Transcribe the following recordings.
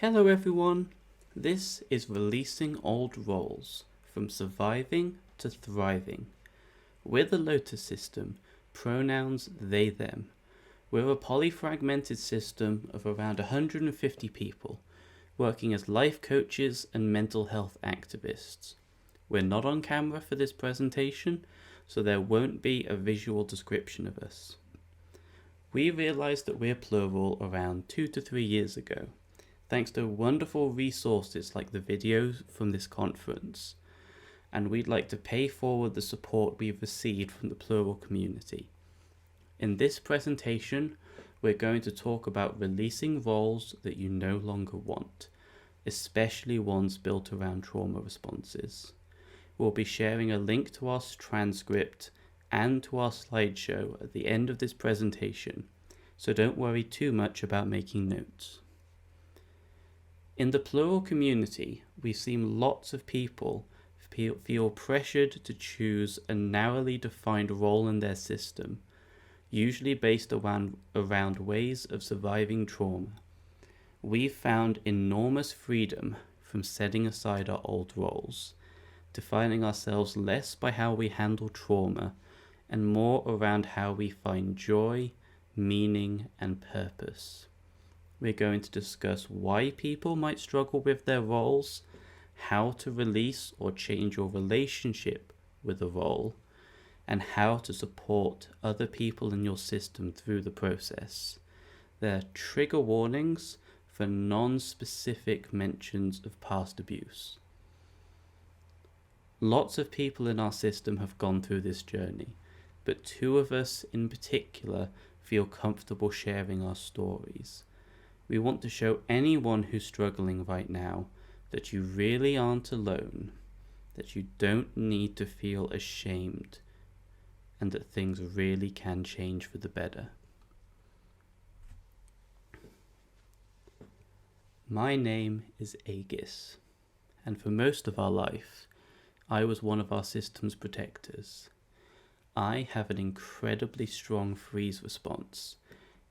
Hello everyone, this is Releasing Old Roles, from Surviving to Thriving. We're the Lotus System, pronouns they them. We're a polyfragmented system of around 150 people, working as life coaches and mental health activists. We're not on camera for this presentation, so there won't be a visual description of us. We realised that we're plural around 2 to 3 years ago, thanks to wonderful resources like the videos from this conference, and we'd like to pay forward the support we've received from the Plural community. In this presentation, we're going to talk about releasing roles that you no longer want, especially ones built around trauma responses. We'll be sharing a link to our transcript and to our slideshow at the end of this presentation, so don't worry too much about making notes. In the Plural community, we've seen lots of people feel pressured to choose a narrowly defined role in their system, usually based around ways of surviving trauma. We've found enormous freedom from setting aside our old roles, defining ourselves less by how we handle trauma and more around how we find joy, meaning, and purpose. We're going to discuss why people might struggle with their roles, how to release or change your relationship with a role, and how to support other people in your system through the process. There are trigger warnings for non-specific mentions of past abuse. Lots of people in our system have gone through this journey, but two of us in particular feel comfortable sharing our stories. We want to show anyone who's struggling right now that you really aren't alone, that you don't need to feel ashamed, and that things really can change for the better. My name is Aegis, and for most of our life, I was one of our system's protectors. I have an incredibly strong freeze response.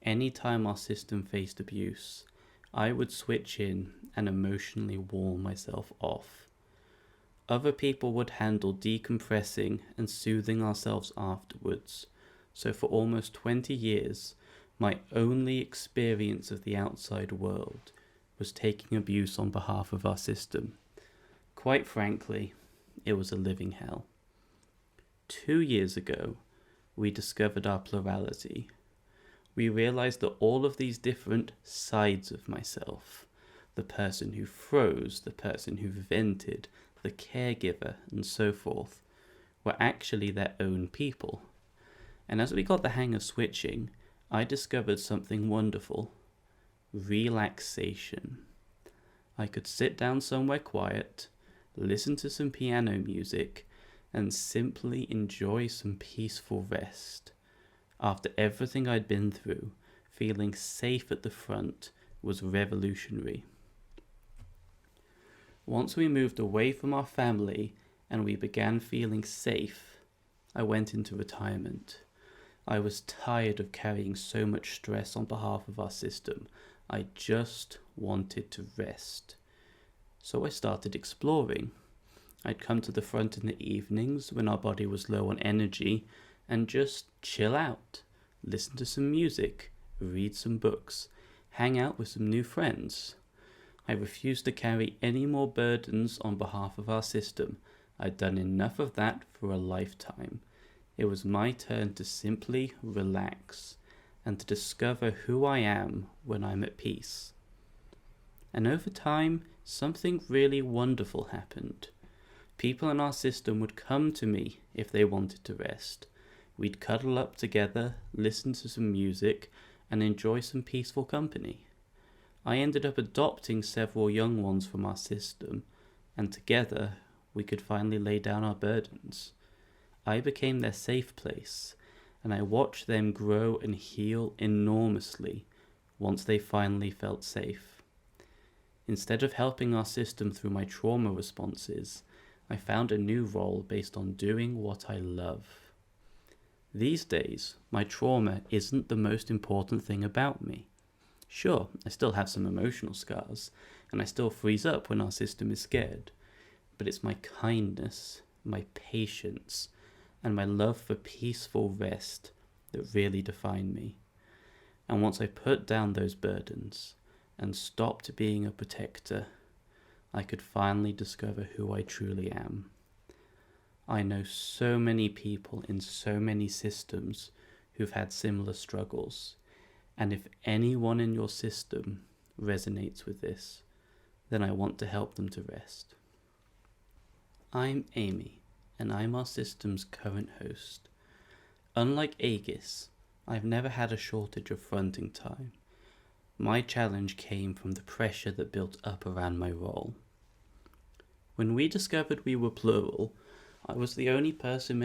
Anytime our system faced abuse, I would switch in and emotionally wall myself off. Other people would handle decompressing and soothing ourselves afterwards, so for almost 20 years, my only experience of the outside world was taking abuse on behalf of our system. Quite frankly, it was a living hell. 2 years ago, we discovered our plurality. We realized that all of these different sides of myself, the person who froze, the person who vented, the caregiver, and so forth, were actually their own people. And as we got the hang of switching, I discovered something wonderful: relaxation. I could sit down somewhere quiet, listen to some piano music, and simply enjoy some peaceful rest. After everything I'd been through, feeling safe at the front was revolutionary. Once we moved away from our family and we began feeling safe, I went into retirement. I was tired of carrying so much stress on behalf of our system. I just wanted to rest. So I started exploring. I'd come to the front in the evenings when our body was low on energy and just chill out, listen to some music, read some books, hang out with some new friends. I refused to carry any more burdens on behalf of our system. I'd done enough of that for a lifetime. It was my turn to simply relax and to discover who I am when I'm at peace. And over time, something really wonderful happened. People in our system would come to me if they wanted to rest. We'd cuddle up together, listen to some music, and enjoy some peaceful company. I ended up adopting several young ones from our system, and together we could finally lay down our burdens. I became their safe place, and I watched them grow and heal enormously once they finally felt safe. Instead of helping our system through my trauma responses, I found a new role based on doing what I love. These days, my trauma isn't the most important thing about me. Sure, I still have some emotional scars, and I still freeze up when our system is scared. But it's my kindness, my patience, and my love for peaceful rest that really define me. And once I put down those burdens and stopped being a protector, I could finally discover who I truly am. I know so many people in so many systems who've had similar struggles, and if anyone in your system resonates with this, then I want to help them to rest. I'm Amy, and I'm our system's current host. Unlike Aegis, I've never had a shortage of fronting time. My challenge came from the pressure that built up around my role. When we discovered we were Plural, I was the only person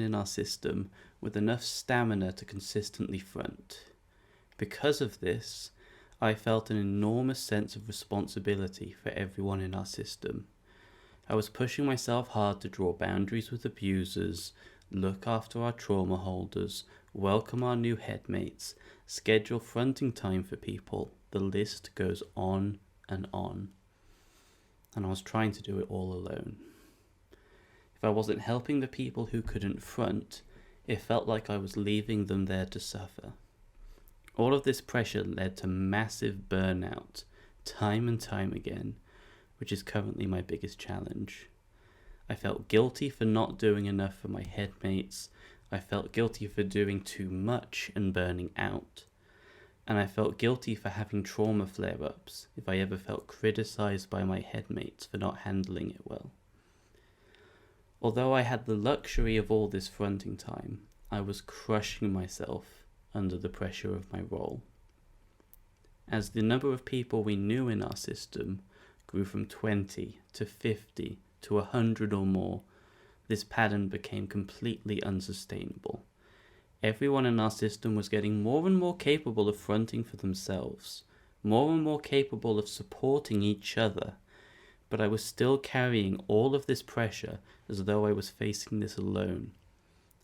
in our system with enough stamina to consistently front. Because of this, I felt an enormous sense of responsibility for everyone in our system. I was pushing myself hard to draw boundaries with abusers, look after our trauma holders, welcome our new headmates, schedule fronting time for people. The list goes on and on. And I was trying to do it all alone. If I wasn't helping the people who couldn't front, it felt like I was leaving them there to suffer. All of this pressure led to massive burnout, time and time again, which is currently my biggest challenge. I felt guilty for not doing enough for my headmates. I felt guilty for doing too much and burning out. And I felt guilty for having trauma flare-ups if I ever felt criticized by my headmates for not handling it well. Although I had the luxury of all this fronting time, I was crushing myself under the pressure of my role. As the number of people we knew in our system grew from 20 to 50 to 100 or more, this pattern became completely unsustainable. Everyone in our system was getting more and more capable of fronting for themselves, more and more capable of supporting each other, but I was still carrying all of this pressure as though I was facing this alone.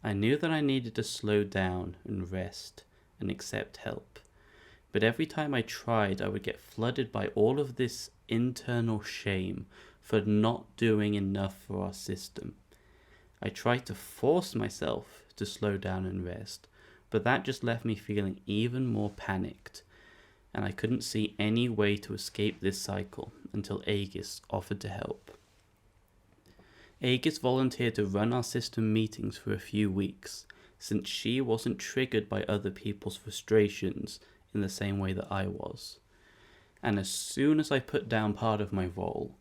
I knew that I needed to slow down and rest and accept help, but every time I tried, I would get flooded by all of this internal shame for not doing enough for our system. I tried to force myself to slow down and rest, but that just left me feeling even more panicked, and I couldn't see any way to escape this cycle until Aegis offered to help. Aegis volunteered to run our system meetings for a few weeks, since she wasn't triggered by other people's frustrations in the same way that I was. And as soon as I put down part of my role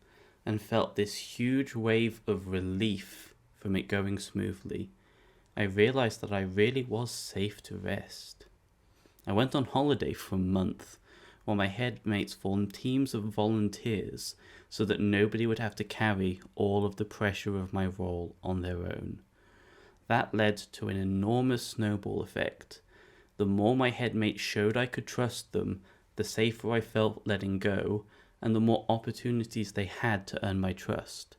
and felt this huge wave of relief from it going smoothly, I realized that I really was safe to rest. I went on holiday for a month, while my headmates formed teams of volunteers so that nobody would have to carry all of the pressure of my role on their own. That led to an enormous snowball effect. The more my headmates showed I could trust them, the safer I felt letting go, and the more opportunities they had to earn my trust.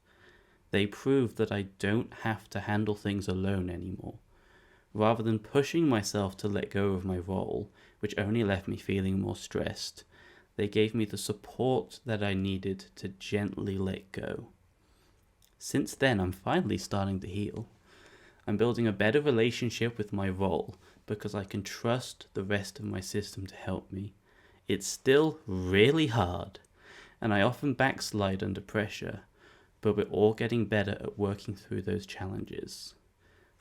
They proved that I don't have to handle things alone anymore. Rather than pushing myself to let go of my role, which only left me feeling more stressed, they gave me the support that I needed to gently let go. Since then, I'm finally starting to heal. I'm building a better relationship with my role because I can trust the rest of my system to help me. It's still really hard, and I often backslide under pressure, but we're all getting better at working through those challenges.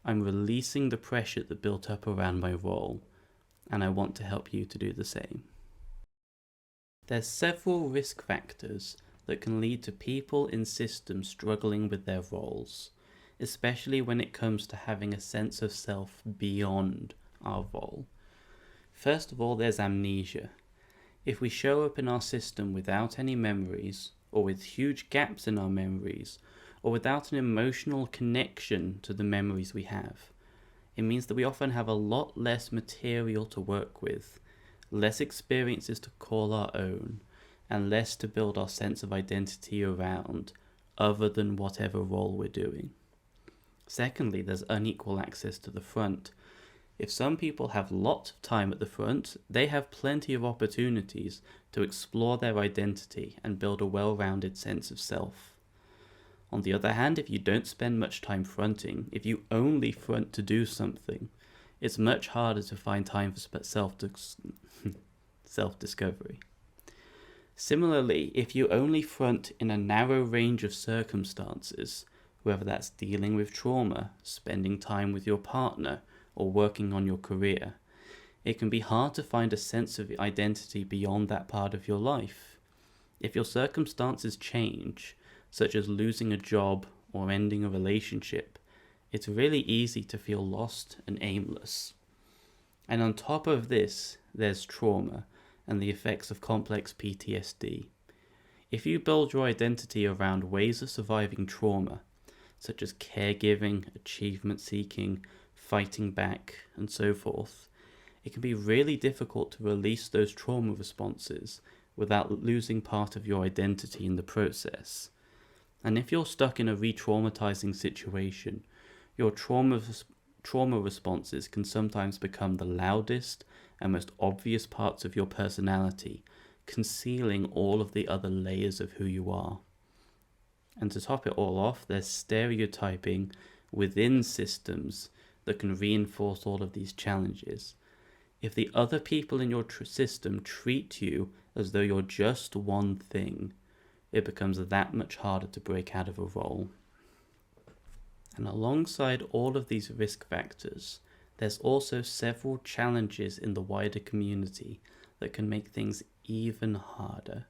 I'm releasing the pressure that built up around my role, and I want to help you to do the same. There's several risk factors that can lead to people in systems struggling with their roles, especially when it comes to having a sense of self beyond our role. First of all, there's amnesia. If we show up in our system without any memories, or with huge gaps in our memories, or without an emotional connection to the memories we have, it means that we often have a lot less material to work with, less experiences to call our own, and less to build our sense of identity around, other than whatever role we're doing. Secondly, there's unequal access to the front. If some people have lots of time at the front, they have plenty of opportunities to explore their identity and build a well-rounded sense of self. On the other hand, if you don't spend much time fronting, if you only front to do something, it's much harder to find time for self-discovery. Similarly, if you only front in a narrow range of circumstances, whether that's dealing with trauma, spending time with your partner, or working on your career, it can be hard to find a sense of identity beyond that part of your life. If your circumstances change, such as losing a job or ending a relationship, it's really easy to feel lost and aimless. And on top of this, there's trauma and the effects of complex PTSD. If you build your identity around ways of surviving trauma, such as caregiving, achievement seeking, fighting back, and so forth, it can be really difficult to release those trauma responses without losing part of your identity in the process. And if you're stuck in a re-traumatizing situation, your trauma responses can sometimes become the loudest and most obvious parts of your personality, concealing all of the other layers of who you are. And to top it all off, there's stereotyping within systems that can reinforce all of these challenges. If the other people in your system treat you as though you're just one thing, it becomes that much harder to break out of a role. And alongside all of these risk factors, there's also several challenges in the wider community that can make things even harder.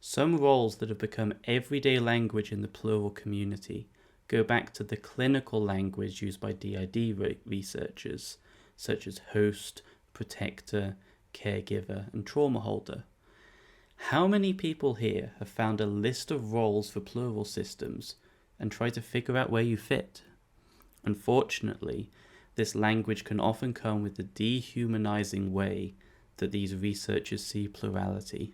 Some roles that have become everyday language in the Plural community go back to the clinical language used by DID researchers, such as host, protector, caregiver, and trauma holder. How many people here have found a list of roles for Plural systems and tried to figure out where you fit? Unfortunately, this language can often come with the dehumanizing way that these researchers see plurality.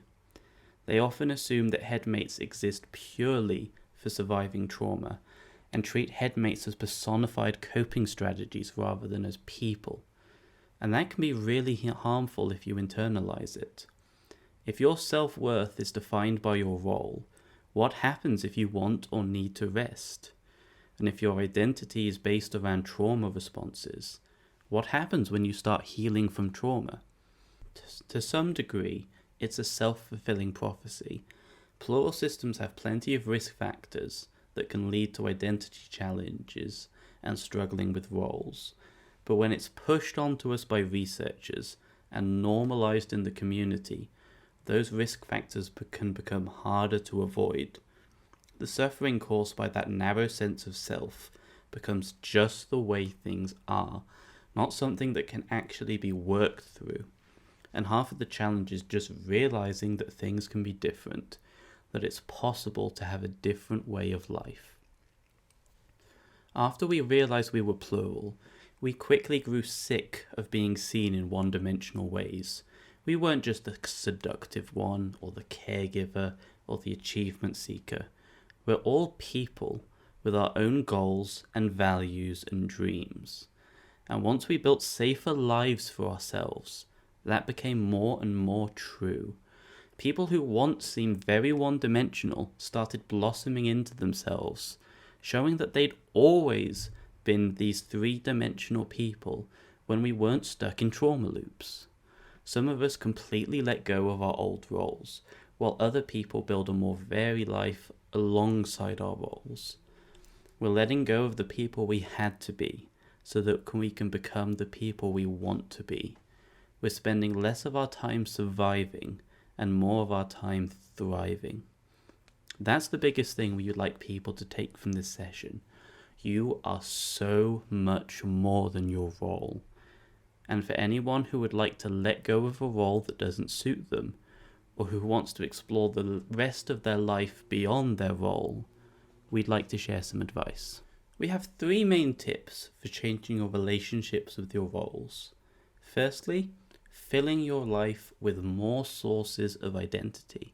They often assume that headmates exist purely for surviving trauma and treat headmates as personified coping strategies rather than as people. And that can be really harmful if you internalize it. If your self-worth is defined by your role, what happens if you want or need to rest? And if your identity is based around trauma responses, what happens when you start healing from trauma? To some degree, it's a self-fulfilling prophecy. Plural systems have plenty of risk factors that can lead to identity challenges and struggling with roles. But when it's pushed onto us by researchers and normalized in the community, those risk factors can become harder to avoid. The suffering caused by that narrow sense of self becomes just the way things are, not something that can actually be worked through. And half of the challenge is just realizing that things can be different, that it's possible to have a different way of life. After we realized we were plural, we quickly grew sick of being seen in one-dimensional ways. We weren't just the seductive one, or the caregiver, or the achievement seeker. We're all people with our own goals and values and dreams. And once we built safer lives for ourselves, that became more and more true. People who once seemed very one-dimensional started blossoming into themselves, showing that they'd always been these three-dimensional people when we weren't stuck in trauma loops. Some of us completely let go of our old roles, while other people build a more varied life alongside our roles. We're letting go of the people we had to be, so that we can become the people we want to be. We're spending less of our time surviving and more of our time thriving. That's the biggest thing we would like people to take from this session. You are so much more than your role. And for anyone who would like to let go of a role that doesn't suit them, or who wants to explore the rest of their life beyond their role, we'd like to share some advice. We have 3 main tips for changing your relationships with your roles. Firstly, filling your life with more sources of identity.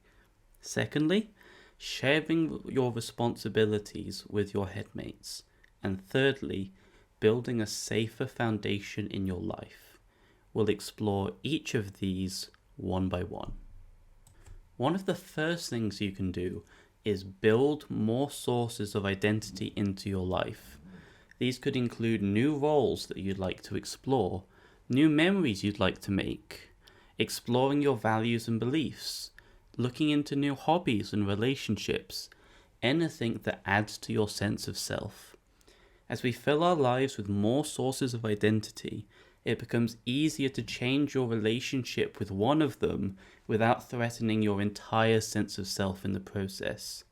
Secondly, sharing your responsibilities with your headmates. And thirdly, building a safer foundation in your life. We'll explore each of these one by one. One of the first things you can do is build more sources of identity into your life. These could include new roles that you'd like to explore, new memories you'd like to make, exploring your values and beliefs, looking into new hobbies and relationships, anything that adds to your sense of self. As we fill our lives with more sources of identity, it becomes easier to change your relationship with one of them without threatening your entire sense of self in the process.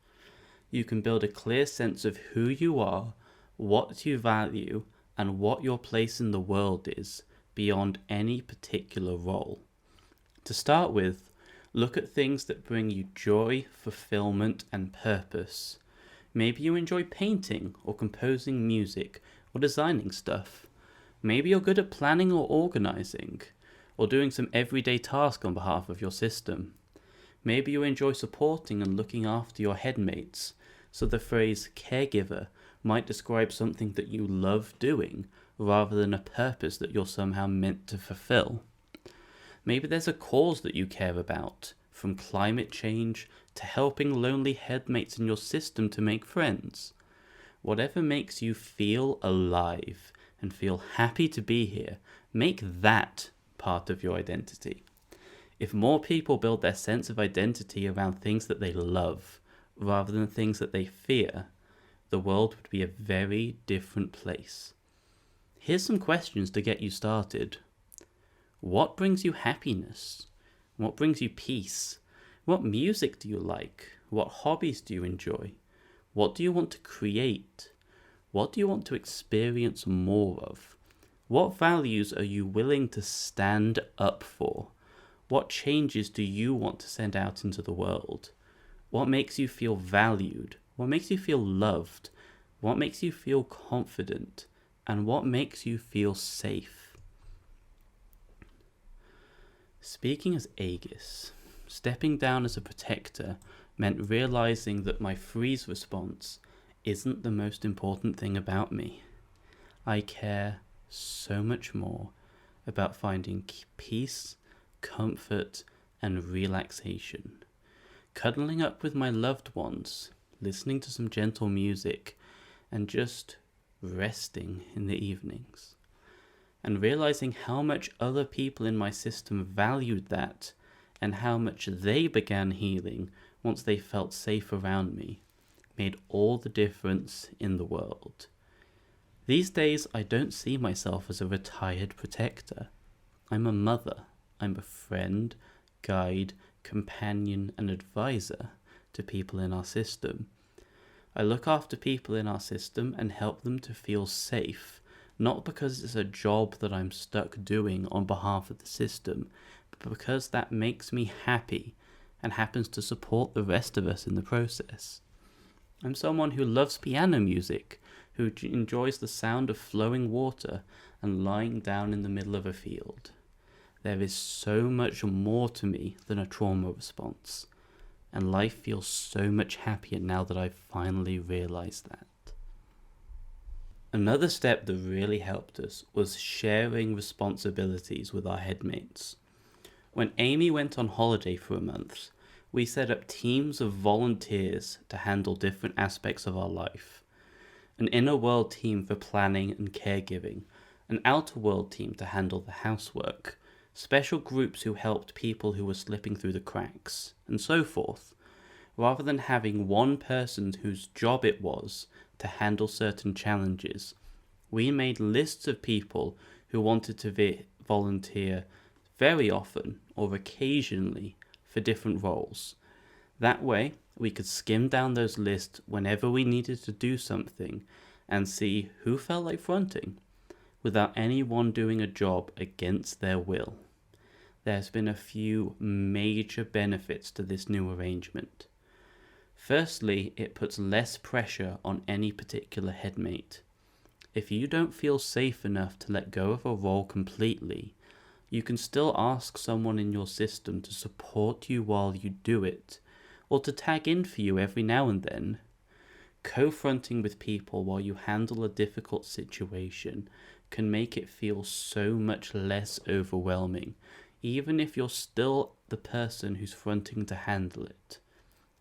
You can build a clear sense of who you are, what you value, and what your place in the world is beyond any particular role. To start with, look at things that bring you joy, fulfillment, and purpose. Maybe you enjoy painting or composing music or designing stuff. Maybe you're good at planning or organizing, or doing some everyday task on behalf of your system. Maybe you enjoy supporting and looking after your headmates, so the phrase caregiver might describe something that you love doing rather than a purpose that you're somehow meant to fulfill. Maybe there's a cause that you care about, from climate change to helping lonely headmates in your system to make friends. Whatever makes you feel alive and feel happy to be here, make that part of your identity. If more people build their sense of identity around things that they love rather than things that they fear, the world would be a very different place. Here's some questions to get you started. What brings you happiness? What brings you peace? What music do you like? What hobbies do you enjoy? What do you want to create? What do you want to experience more of? What values are you willing to stand up for? What changes do you want to send out into the world? What makes you feel valued? What makes you feel loved? What makes you feel confident? And what makes you feel safe? Speaking as Aegis, stepping down as a protector meant realizing that my freeze response isn't the most important thing about me. I care so much more about finding peace, comfort, and relaxation. Cuddling up with my loved ones, listening to some gentle music, and just resting in the evenings. And realizing how much other people in my system valued that, and how much they began healing once they felt safe around me, made all the difference in the world. These days, I don't see myself as a retired protector. I'm a mother. I'm a friend, guide, companion, and advisor to people in our system. I look after people in our system and help them to feel safe, not because it's a job that I'm stuck doing on behalf of the system, but because that makes me happy and happens to support the rest of us in the process. I'm someone who loves piano music, who enjoys the sound of flowing water and lying down in the middle of a field. There is so much more to me than a trauma response, and life feels so much happier now that I've finally realized that. Another step that really helped us was sharing responsibilities with our headmates. When Amy went on holiday for a month, we set up teams of volunteers to handle different aspects of our life. An inner world team for planning and caregiving, an outer world team to handle the housework, special groups who helped people who were slipping through the cracks, and so forth. Rather than having one person whose job it was to handle certain challenges, we made lists of people who wanted to volunteer very often or occasionally for different roles. That way, we could skim down those lists whenever we needed to do something and see who felt like fronting, without anyone doing a job against their will. There's been a few major benefits to this new arrangement. Firstly, it puts less pressure on any particular headmate. If you don't feel safe enough to let go of a role completely, you can still ask someone in your system to support you while you do it, or to tag in for you every now and then. Co-fronting with people while you handle a difficult situation can make it feel so much less overwhelming, even if you're still the person who's fronting to handle it.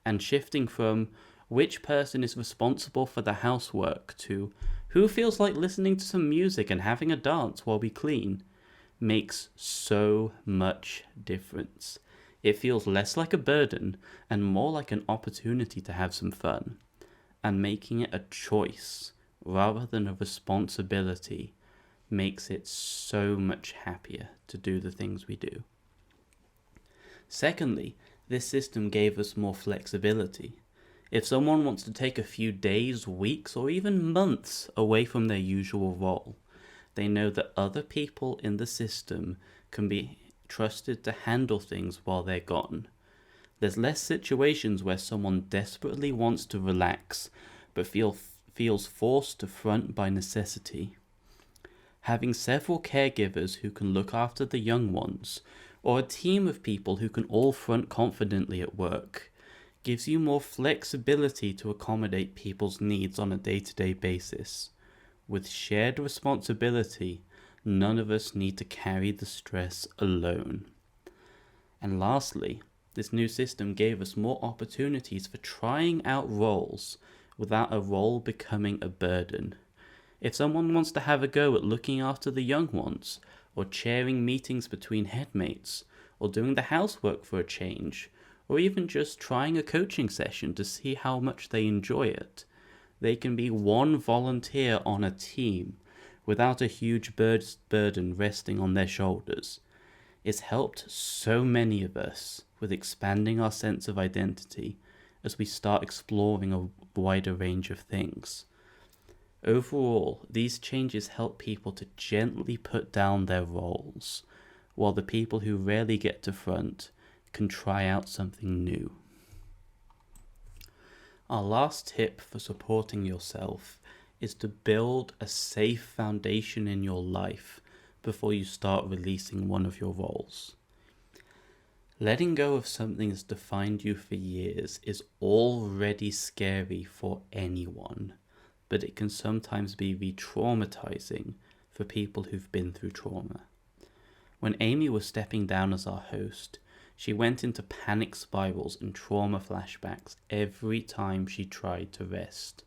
And shifting from which person is responsible for the housework to who feels like listening to some music and having a dance while we clean makes so much difference. It feels less like a burden and more like an opportunity to have some fun. And making it a choice rather than a responsibility makes it so much happier to do the things we do. Secondly, this system gave us more flexibility. If someone wants to take a few days, weeks, or even months away from their usual role, they know that other people in the system can be trusted to handle things while they're gone. There's less situations where someone desperately wants to relax, but feels forced to front by necessity. Having several caregivers who can look after the young ones, or a team of people who can all front confidently at work, gives you more flexibility to accommodate people's needs on a day-to-day basis. With shared responsibility, none of us need to carry the stress alone. And lastly, this new system gave us more opportunities for trying out roles without a role becoming a burden. If someone wants to have a go at looking after the young ones, or chairing meetings between headmates, or doing the housework for a change, or even just trying a coaching session to see how much they enjoy it, they can be one volunteer on a team without a huge burden resting on their shoulders. It's helped so many of us with expanding our sense of identity as we start exploring a wider range of things. Overall, these changes help people to gently put down their roles, while the people who rarely get to front can try out something new. Our last tip for supporting yourself is to build a safe foundation in your life before you start releasing one of your roles. Letting go of something that's defined you for years is already scary for anyone, but it can sometimes be re-traumatizing for people who've been through trauma. When Amy was stepping down as our host, she went into panic spirals and trauma flashbacks every time she tried to rest.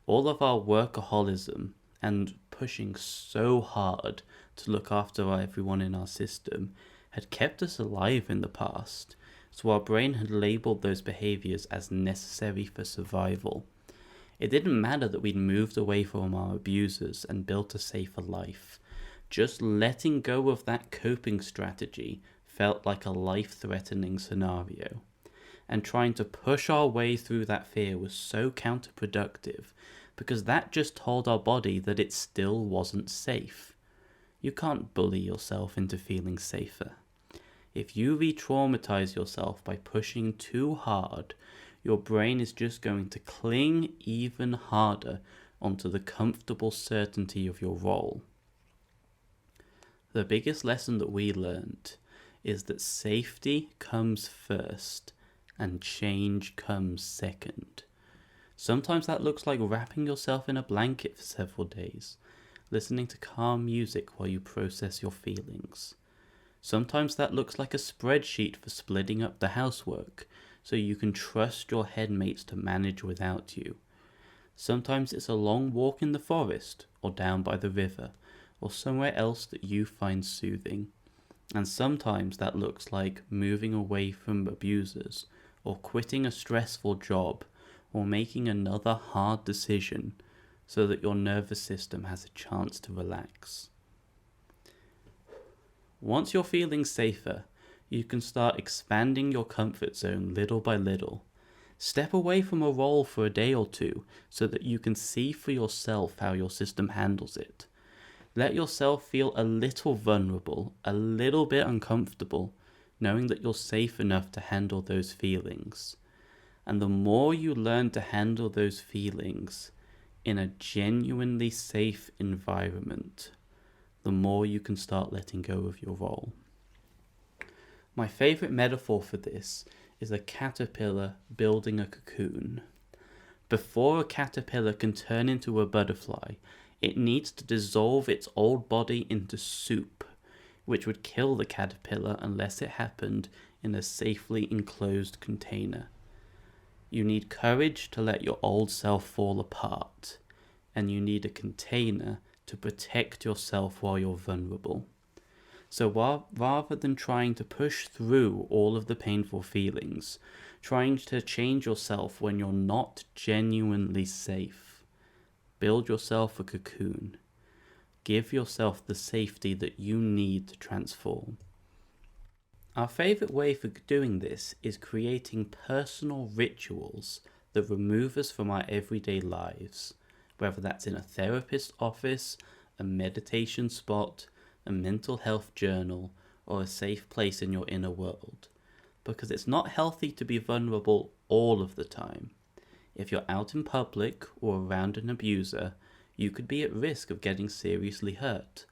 All of our workaholism and pushing so hard to look after everyone in our system had kept us alive in the past, so our brain had labeled those behaviors as necessary for survival. It didn't matter that we'd moved away from our abusers and built a safer life. Just letting go of that coping strategy felt like a life-threatening scenario. And trying to push our way through that fear was so counterproductive because that just told our body that it still wasn't safe. You can't bully yourself into feeling safer. If you re-traumatize yourself by pushing too hard, your brain is just going to cling even harder onto the comfortable certainty of your role. The biggest lesson that we learned is that safety comes first and change comes second. Sometimes that looks like wrapping yourself in a blanket for several days, listening to calm music while you process your feelings. Sometimes that looks like a spreadsheet for splitting up the housework so you can trust your headmates to manage without you. Sometimes it's a long walk in the forest or down by the river or somewhere else that you find soothing. And sometimes that looks like moving away from abusers or quitting a stressful job or making another hard decision so that your nervous system has a chance to relax. Once you're feeling safer, you can start expanding your comfort zone little by little. Step away from a role for a day or two so that you can see for yourself how your system handles it. Let yourself feel a little vulnerable, a little bit uncomfortable, knowing that you're safe enough to handle those feelings. And the more you learn to handle those feelings in a genuinely safe environment, the more you can start letting go of your role. My favourite metaphor for this is a caterpillar building a cocoon. Before a caterpillar can turn into a butterfly, it needs to dissolve its old body into soup, which would kill the caterpillar unless it happened in a safely enclosed container. You need courage to let your old self fall apart, and you need a container to protect yourself while you're vulnerable. So rather than trying to push through all of the painful feelings, trying to change yourself when you're not genuinely safe, build yourself a cocoon. Give yourself the safety that you need to transform. Our favourite way for doing this is creating personal rituals that remove us from our everyday lives, whether that's in a therapist's office, a meditation spot, a mental health journal, or a safe place in your inner world. Because it's not healthy to be vulnerable all of the time. If you're out in public or around an abuser, you could be at risk of getting seriously hurt.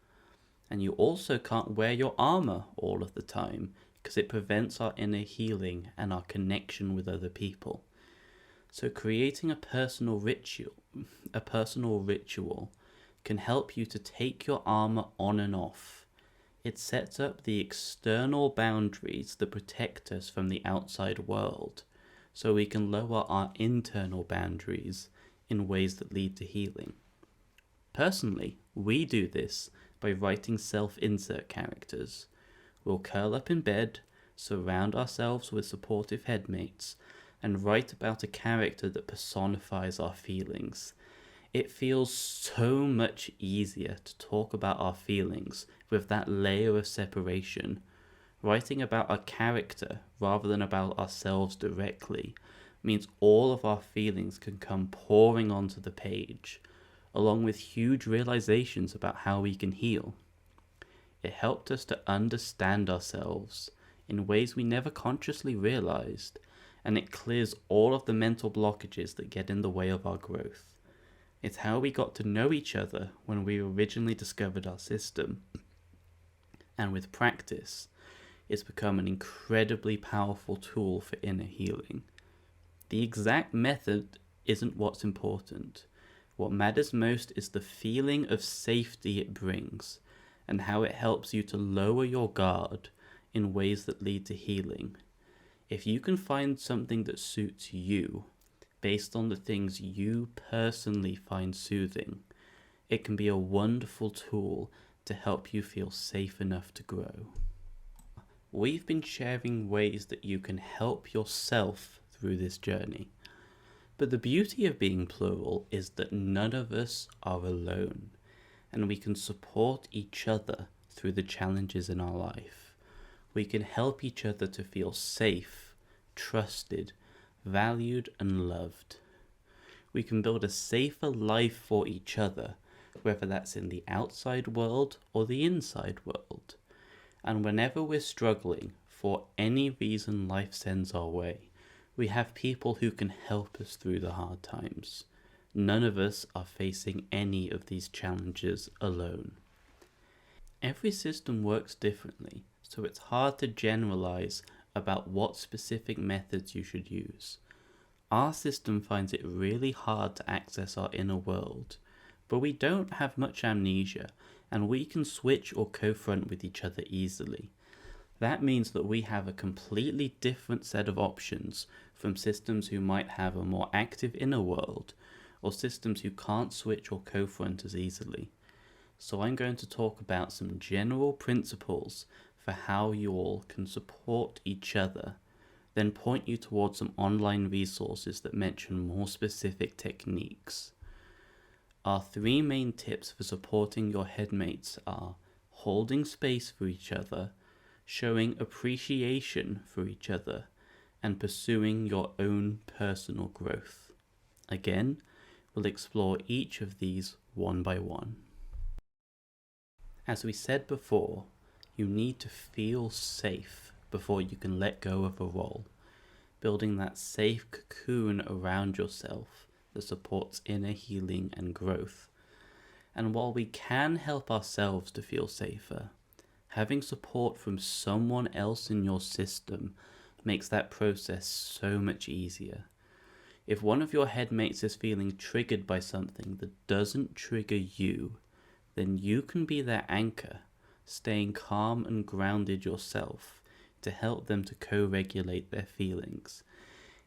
And you also can't wear your armor all of the time, because it prevents our inner healing and our connection with other people. So creating a personal ritual can help you to take your armor on and off. It sets up the external boundaries that protect us from the outside world, so we can lower our internal boundaries in ways that lead to healing. Personally, we do this by writing self-insert characters. We'll curl up in bed, surround ourselves with supportive headmates, and write about a character that personifies our feelings. It feels so much easier to talk about our feelings with that layer of separation. Writing about a character rather than about ourselves directly means all of our feelings can come pouring onto the page, along with huge realizations about how we can heal. It helped us to understand ourselves in ways we never consciously realized, and it clears all of the mental blockages that get in the way of our growth. It's how we got to know each other when we originally discovered our system. And with practice, it's become an incredibly powerful tool for inner healing. The exact method isn't what's important. What matters most is the feeling of safety it brings, and how it helps you to lower your guard in ways that lead to healing. If you can find something that suits you, based on the things you personally find soothing, it can be a wonderful tool to help you feel safe enough to grow. We've been sharing ways that you can help yourself through this journey. But the beauty of being plural is that none of us are alone, and we can support each other through the challenges in our life. We can help each other to feel safe, trusted, valued, and loved. We can build a safer life for each other, whether that's in the outside world or the inside world. And whenever we're struggling, for any reason life sends our way, we have people who can help us through the hard times. None of us are facing any of these challenges alone. Every system works differently, so it's hard to generalize about what specific methods you should use. Our system finds it really hard to access our inner world, but we don't have much amnesia, and we can switch or co-front with each other easily. That means that we have a completely different set of options from systems who might have a more active inner world, or systems who can't switch or co-front as easily. So I'm going to talk about some general principles for how you all can support each other, then point you towards some online resources that mention more specific techniques. Our three main tips for supporting your headmates are holding space for each other, showing appreciation for each other, and pursuing your own personal growth. Again, we'll explore each of these one by one. As we said before, you need to feel safe before you can let go of a role, building that safe cocoon around yourself that supports inner healing and growth. And while we can help ourselves to feel safer, having support from someone else in your system makes that process so much easier. If one of your headmates is feeling triggered by something that doesn't trigger you, then you can be their anchor, staying calm and grounded yourself to help them to co-regulate their feelings.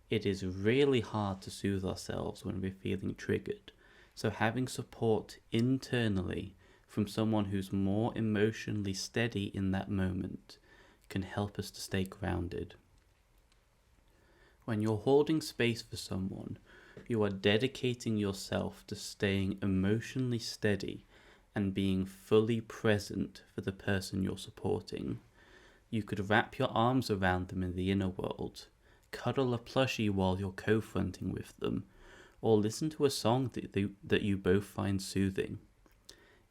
It is really hard to soothe ourselves when we're feeling triggered, so having support internally from someone who's more emotionally steady in that moment can help us to stay grounded. When you're holding space for someone, you are dedicating yourself to staying emotionally steady and being fully present for the person you're supporting. You could wrap your arms around them in the inner world, cuddle a plushie while you're co-fronting with them, or listen to a song that you both find soothing.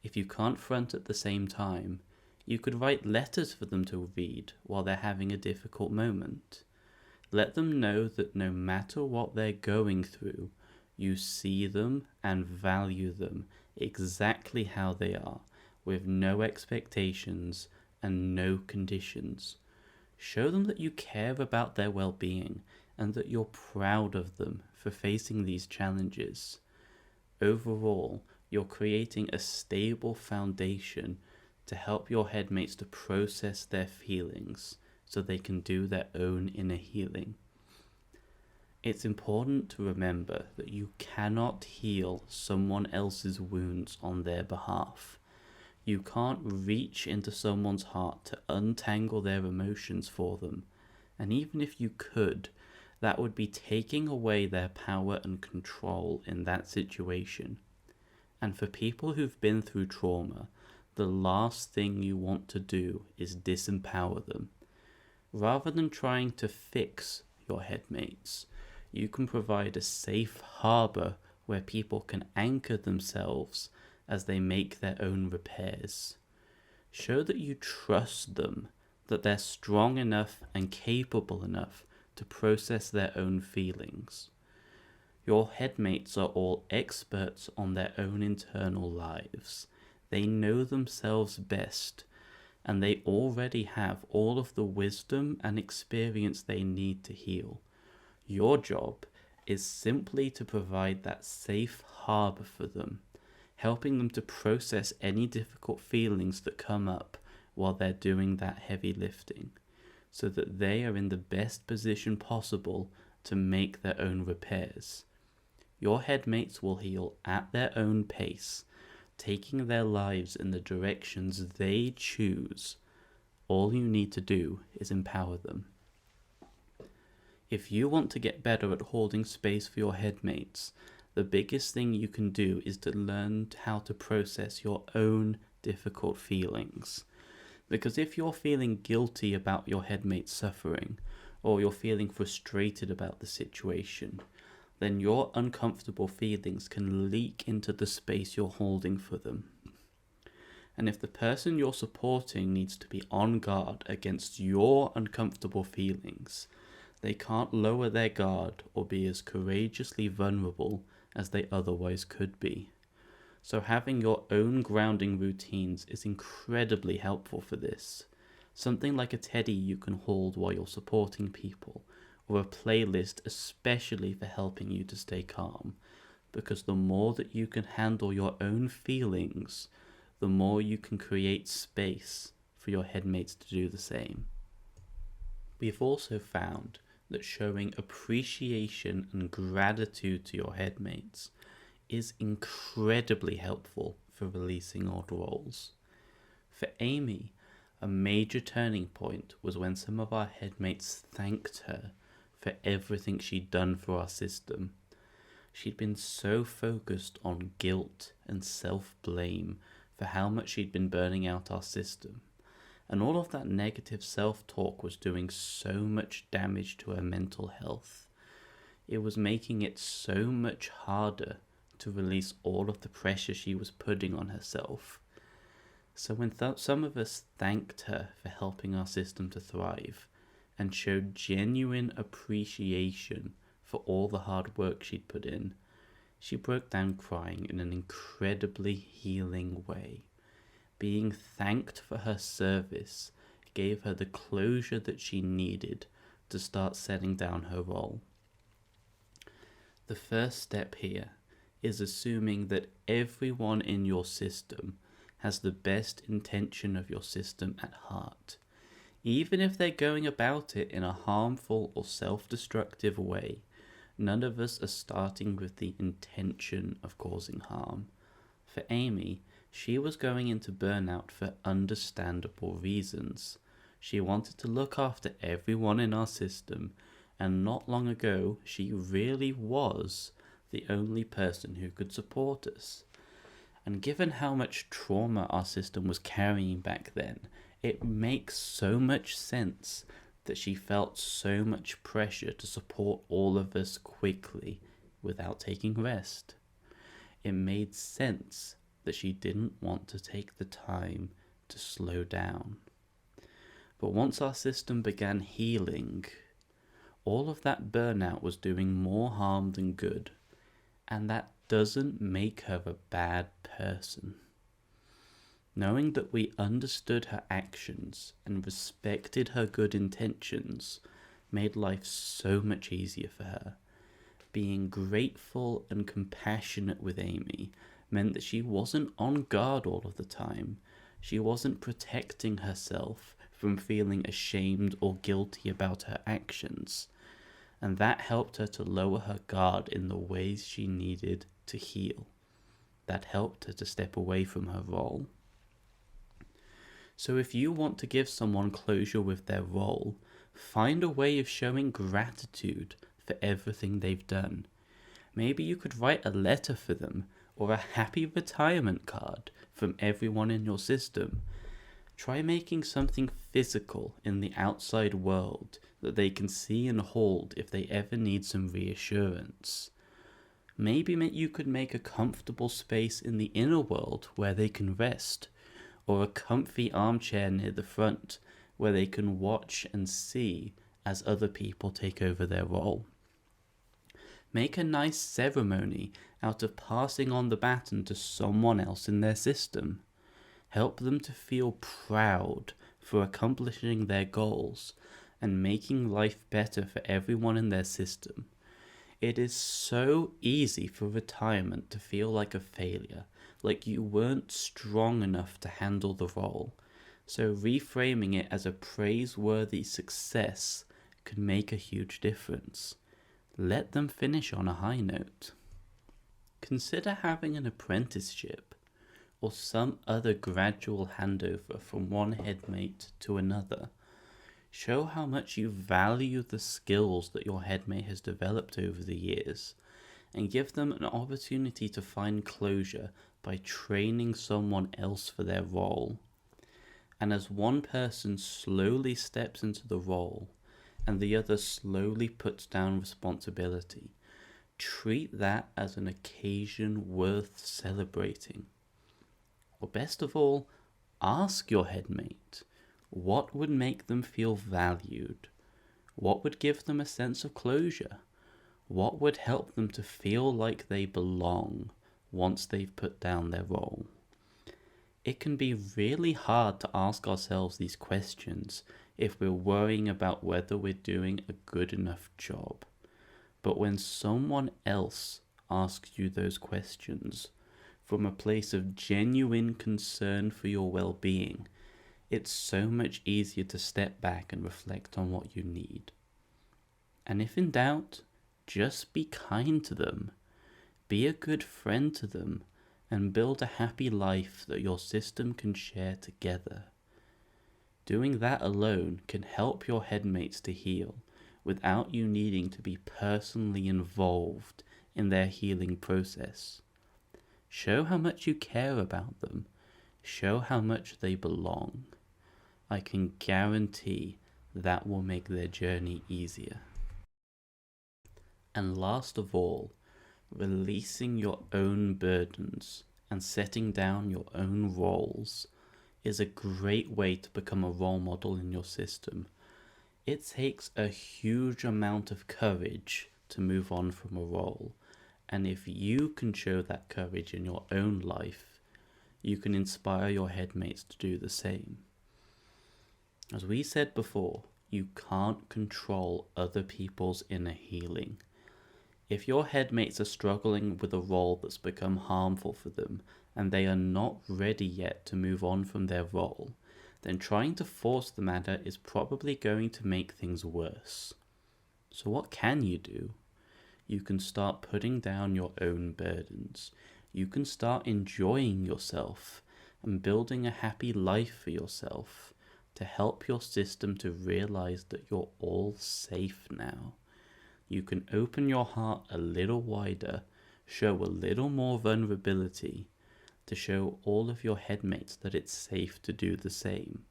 If you can't front at the same time, you could write letters for them to read while they're having a difficult moment. Let them know that no matter what they're going through, you see them and value them exactly how they are, with no expectations and no conditions. Show them that you care about their well-being and that you're proud of them for facing these challenges. Overall, you're creating a stable foundation to help your headmates to process their feelings so they can do their own inner healing. It's important to remember that you cannot heal someone else's wounds on their behalf. You can't reach into someone's heart to untangle their emotions for them, and even if you could, that would be taking away their power and control in that situation. And for people who've been through trauma, the last thing you want to do is disempower them. Rather than trying to fix your headmates, you can provide a safe harbor where people can anchor themselves as they make their own repairs. Show that you trust them, that they're strong enough and capable enough to process their own feelings. Your headmates are all experts on their own internal lives. They know themselves best, and they already have all of the wisdom and experience they need to heal. Your job is simply to provide that safe harbor for them, helping them to process any difficult feelings that come up while they're doing that heavy lifting, so that they are in the best position possible to make their own repairs. Your headmates will heal at their own pace, taking their lives in the directions they choose. All you need to do is empower them. If you want to get better at holding space for your headmates, the biggest thing you can do is to learn how to process your own difficult feelings. Because if you're feeling guilty about your headmate's suffering, or you're feeling frustrated about the situation, then your uncomfortable feelings can leak into the space you're holding for them. And if the person you're supporting needs to be on guard against your uncomfortable feelings, they can't lower their guard or be as courageously vulnerable as they otherwise could be. So having your own grounding routines is incredibly helpful for this. Something like a teddy you can hold while you're supporting people, or a playlist especially for helping you to stay calm, because the more that you can handle your own feelings, the more you can create space for your headmates to do the same. We've also found that showing appreciation and gratitude to your headmates is incredibly helpful for releasing old roles. For Amy, a major turning point was when some of our headmates thanked her for everything she'd done for our system. She'd been so focused on guilt and self-blame for how much she'd been burning out our system, and all of that negative self-talk was doing so much damage to her mental health. It was making it so much harder to release all of the pressure she was putting on herself. So when some of us thanked her for helping our system to thrive, and showed genuine appreciation for all the hard work she'd put in, she broke down crying in an incredibly healing way. Being thanked for her service gave her the closure that she needed to start setting down her role. The The first step here is assuming that everyone in your system has the best intention of your system at heart, even if they're going about it in a harmful or self-destructive way. None of us are starting with the intention of causing harm. For Amy, she was going into burnout for understandable reasons. She wanted to look after everyone in our system, and not long ago she really was the only person who could support us. And given how much trauma our system was carrying back then, it makes so much sense that she felt so much pressure to support all of us quickly without taking rest. It made sense that she didn't want to take the time to slow down. But once our system began healing, all of that burnout was doing more harm than good, and that doesn't make her a bad person. Knowing that we understood her actions and respected her good intentions made life so much easier for her. Being grateful and compassionate with Amy meant that she wasn't on guard all of the time. She wasn't protecting herself from feeling ashamed or guilty about her actions. And that helped her to lower her guard in the ways she needed to heal. That helped her to step away from her role. So if you want to give someone closure with their role, find a way of showing gratitude for everything they've done. Maybe you could write a letter for them, or a happy retirement card from everyone in your system. Try making something physical in the outside world that they can see and hold if they ever need some reassurance. Maybe you could make a comfortable space in the inner world where they can rest, or a comfy armchair near the front where they can watch and see as other people take over their role. Make a nice ceremony out of passing on the baton to someone else in their system. Help them to feel proud for accomplishing their goals and making life better for everyone in their system. It is so easy for retirement to feel like a failure, like you weren't strong enough to handle the role. So reframing it as a praiseworthy success can make a huge difference. Let them finish on a high note. Consider having an apprenticeship or some other gradual handover from one headmate to another. Show how much you value the skills that your headmate has developed over the years, and give them an opportunity to find closure by training someone else for their role. And as one person slowly steps into the role, and the other slowly puts down responsibility, treat that as an occasion worth celebrating. Or best of all, ask your headmate, what would make them feel valued? What would give them a sense of closure? What would help them to feel like they belong once they've put down their role? It can be really hard to ask ourselves these questions if we're worrying about whether we're doing a good enough job. But when someone else asks you those questions from a place of genuine concern for your well-being, it's so much easier to step back and reflect on what you need. And if in doubt, just be kind to them. Be a good friend to them and build a happy life that your system can share together. Doing that alone can help your headmates to heal without you needing to be personally involved in their healing process. Show how much you care about them. Show how much they belong. I can guarantee that will make their journey easier. And last of all, releasing your own burdens and setting down your own roles is a great way to become a role model in your system. It takes a huge amount of courage to move on from a role, and if you can show that courage in your own life, you can inspire your headmates to do the same. As we said before, you can't control other people's inner healing. If your headmates are struggling with a role that's become harmful for them and they are not ready yet to move on from their role, then trying to force the matter is probably going to make things worse. So what can you do? You can start putting down your own burdens. You can start enjoying yourself and building a happy life for yourself to help your system to realize that you're all safe now. You can open your heart a little wider, show a little more vulnerability, to show all of your headmates that it's safe to do the same.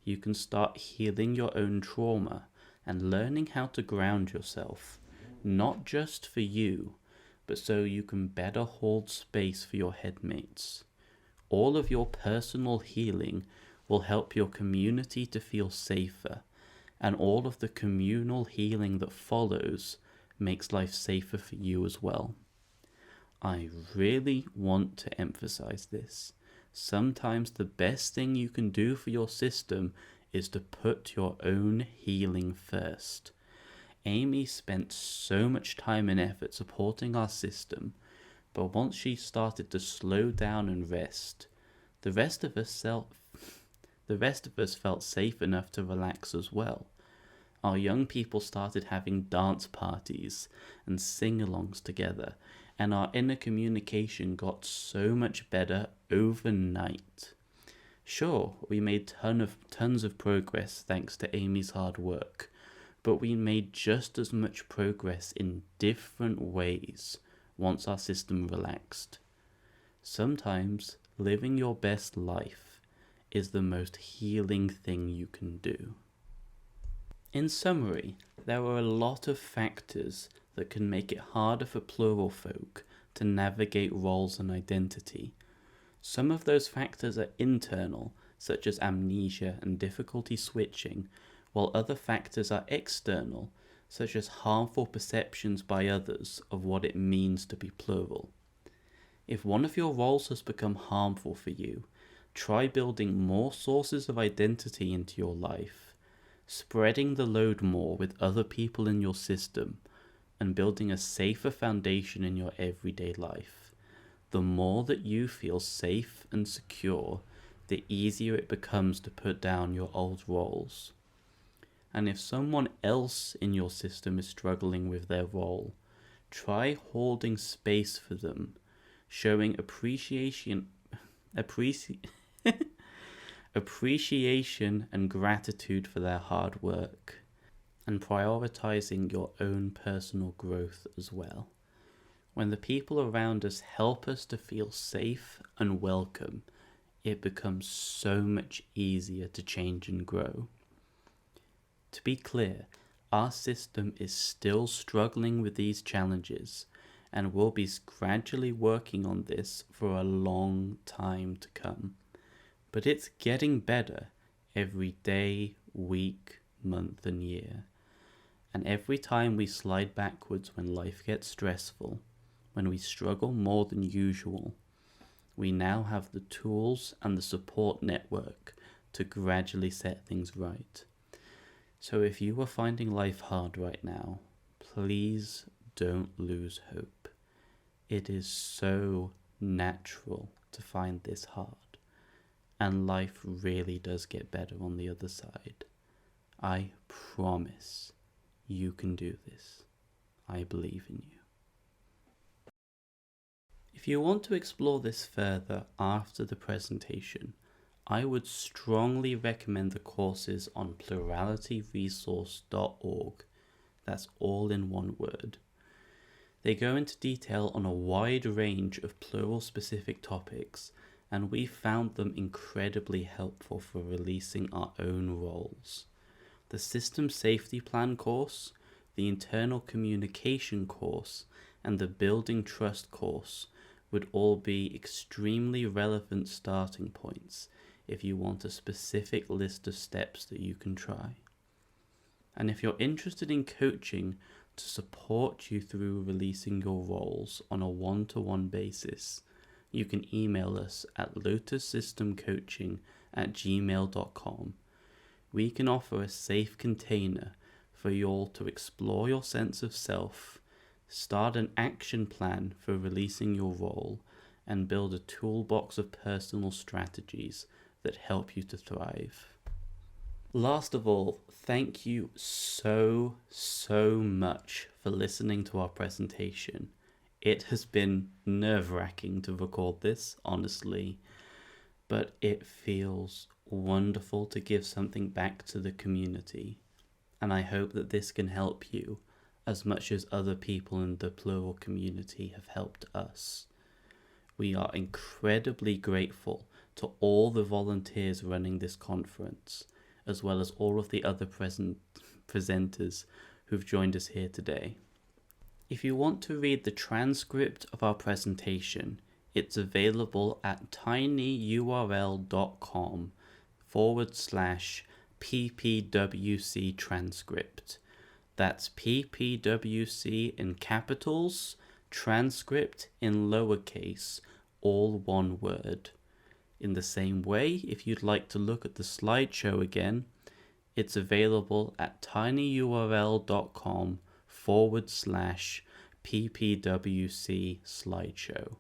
You can start healing your own trauma and learning how to ground yourself, not just for you, but so you can better hold space for your headmates. All of your personal healing will help your community to feel safer, and all of the communal healing that follows makes life safer for you as well. I really want to emphasize this. Sometimes the best thing you can do for your system is to put your own healing first. Amy spent so much time and effort supporting our system, but once she started to slow down and rest, the rest of us felt safe enough to relax as well. Our young people started having dance parties and sing-alongs together, and our inner communication got so much better overnight. Sure, we made tons of progress thanks to Amy's hard work, but we made just as much progress in different ways once our system relaxed. Sometimes living your best life is the most healing thing you can do. In summary, there are a lot of factors that can make it harder for plural folk to navigate roles and identity. Some of those factors are internal, such as amnesia and difficulty switching, while other factors are external, such as harmful perceptions by others of what it means to be plural. If one of your roles has become harmful for you, try building more sources of identity into your life, spreading the load more with other people in your system, and building a safer foundation in your everyday life. The more that you feel safe and secure, the easier it becomes to put down your old roles. And if someone else in your system is struggling with their role, try holding space for them, showing appreciation and gratitude for their hard work, and prioritizing your own personal growth as well. When the people around us help us to feel safe and welcome, it becomes so much easier to change and grow. To be clear, our system is still struggling with these challenges, and will be gradually working on this for a long time to come. But it's getting better every day, week, month, and year. And every time we slide backwards when life gets stressful, when we struggle more than usual, we now have the tools and the support network to gradually set things right. So if you are finding life hard right now, please don't lose hope. It is so natural to find this hard, and life really does get better on the other side. I promise you can do this. I believe in you. If you want to explore this further after the presentation, I would strongly recommend the courses on pluralityresource.org. That's all in one word. They go into detail on a wide range of plural-specific topics, and we found them incredibly helpful for releasing our own roles. The System Safety Plan course, the Internal Communication course, and the Building Trust course would all be extremely relevant starting points if you want a specific list of steps that you can try. And if you're interested in coaching to support you through releasing your roles on a one-to-one basis, you can email us at lotussystemcoaching@gmail.com. We can offer a safe container for you all to explore your sense of self, start an action plan for releasing your role, and build a toolbox of personal strategies that help you to thrive. Last of all, thank you so much for listening to our presentation. It has been nerve-wracking to record this, honestly, but it feels wonderful to give something back to the community, and I hope that this can help you as much as other people in the Plural community have helped us. We are incredibly grateful to all the volunteers running this conference, as well as all of the other presenters who've joined us here today. If you want to read the transcript of our presentation, it's available at tinyurl.com/ppwc transcript. That's ppwc in capitals, transcript in lowercase, all one word. In the same way, if you'd like to look at the slideshow again, it's available at tinyurl.com/ppwc slideshow.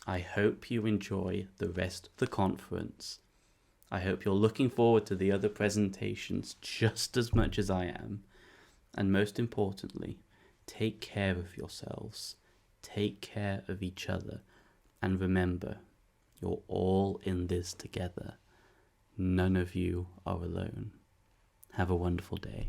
I hope you enjoy the rest of the conference. I hope you're looking forward to the other presentations just as much as I am. And most importantly, take care of yourselves, take care of each other, and remember, you're all in this together. None of you are alone. Have a wonderful day.